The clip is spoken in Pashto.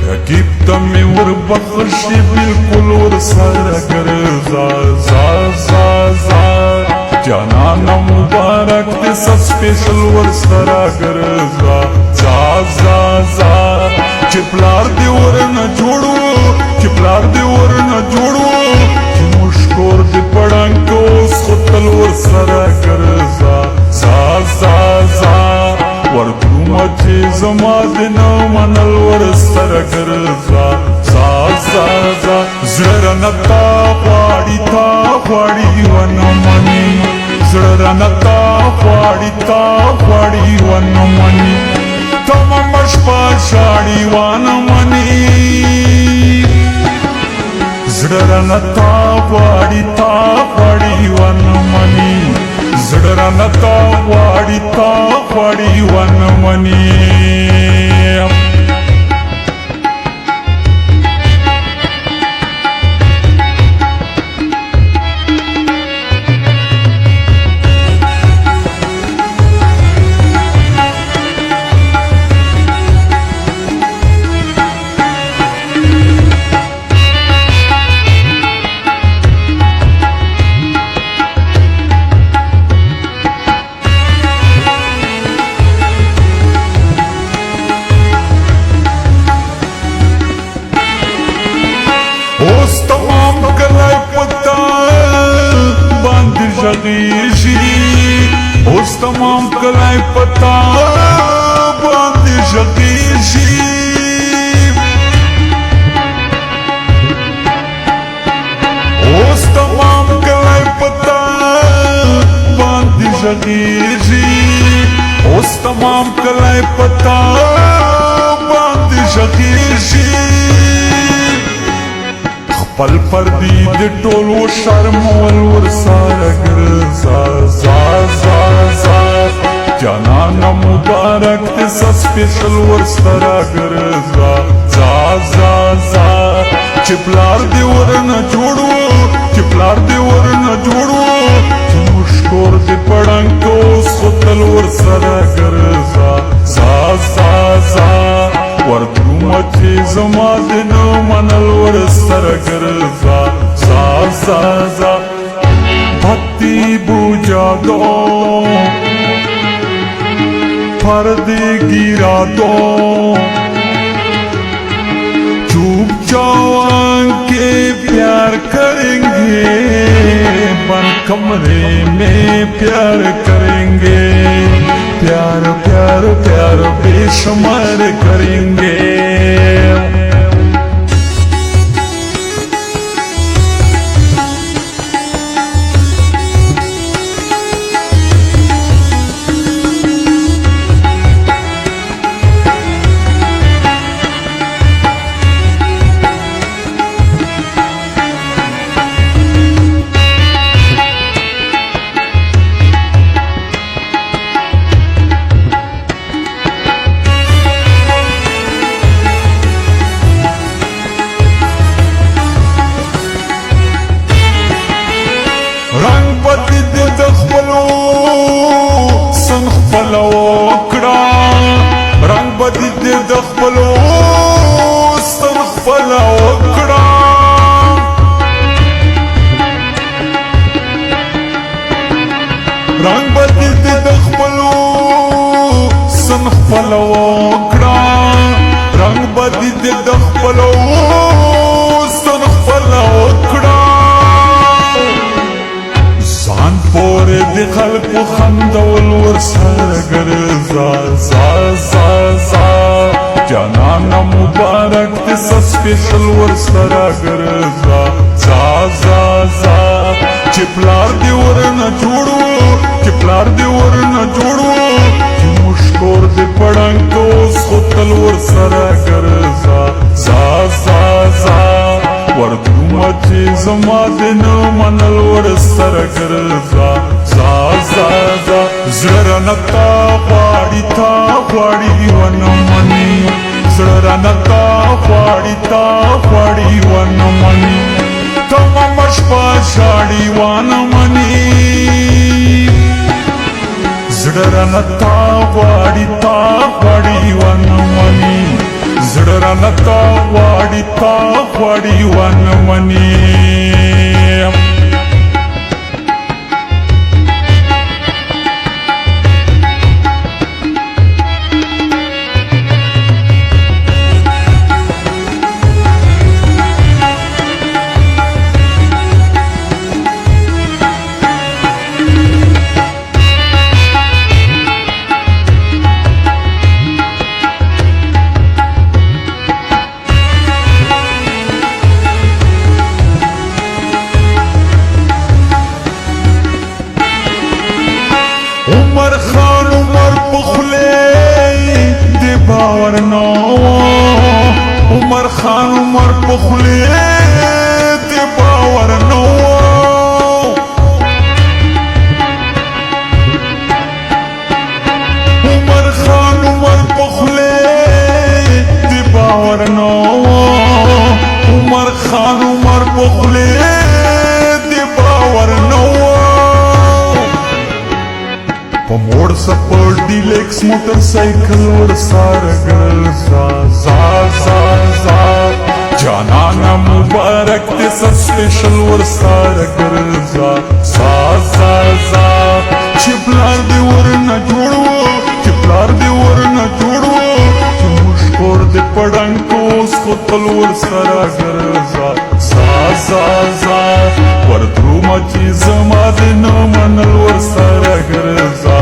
رقیب ته مې وربخښي بلکل ورسره ګرځه ځه ځه ځه جانانه مبارک دې څه سپیشل ورسره ګرځه ځه ځه ځه چې پلار دې ورنه جوړ و چې پلار دې ورنه جوړ و چې موږ کور دې پړانګ اوس خو تل ورسره ګرځه ځه ځه ځه وردرومه چې زما دې نه منل ورسره ګرځه ځه ځه ځه زړه رانه تا غواړي ونه مني زړه رانه تا غواړي ونه مني تمامه شپه ژاړي ونه مني زړه رانه تا غواړي ونه مني زړه رانه تا غواړي ونه مني اوس تمام کلی پتا باندې ژغېږي اوس تمام کلی پتا باندې ژغېږي اوس تمام کلی پتا باندې ژغېږي اوس تمام کلی پتا باندې ژغېږي پل پردی د ټولو شرمول ورسره ګرځه ځه ځه ځه جانانه مبارک دې څه سپیشل ورسره ګرځه ځه ځه ځه چې پلار دې ورنه جوړ و چې پلار دې ورنه جوړ و چې موږ کور دې پړانګ اوس خو تل ورسره ګرځه ځه ځه ځه وردرومه چې زما دې نه منل ورسره ګرځه ځه ځه ځه भक्ति बुझा दो पर्दे गिरा दो चुप जाओ के प्यार करेंगे बंद कमरे में प्यार करेंगे प्यार प्यार प्यार बेशुमार करेंगे रंग बदली दे दखलो सन खपलो कड़ा रंग बदली दे दखलो सन खपलो कड़ा रंग बदली दे दखलो सन खपलो कड़ा रंग बदली दे दखलो सन खपलो कड़ा ځان پورې د خلکو خندول ورسره ګرځه ځه ځه ځه جانانه مبارک دې څه سپیشل ورسره ګرځه ځه ځه ځه چې پلار دې ورنه جوړ و چې پلار دې ورنه جوړ و چې موږ کور دې پړانګ اوس خو تل ورسره ګرځه ځه ځه ځه وردرومه چې زما دې نه منل ورسره ګرځه ځه ځه ځه زړه رانه تا غواړي ونه مني زړه رانه تا غواړي ونه مني تمامه شپه ژاړي ونه مني زړه رانه تا غواړي ونه مني زړه رانه تا غواړي ونه مني عمر خان عمر پخلی دی باور نو عمر خان عمر پخلی دی باور نو عمر خان عمر پخلی دی باور نو عمر خان عمر پخلی دی باور نو په موړ سپور ډیلکس موټر سایکل ور سره ګرځا جانانا مبارک دې سپیشل ور سره ګرځا چې پلار دې ورنه جوړو چې پلار دې ورنه جوړو چې موږ کور دې پړنګ کوس کوتل ور سره ګرځا ور درومه چې زما دې نه منل ور سره ګرځا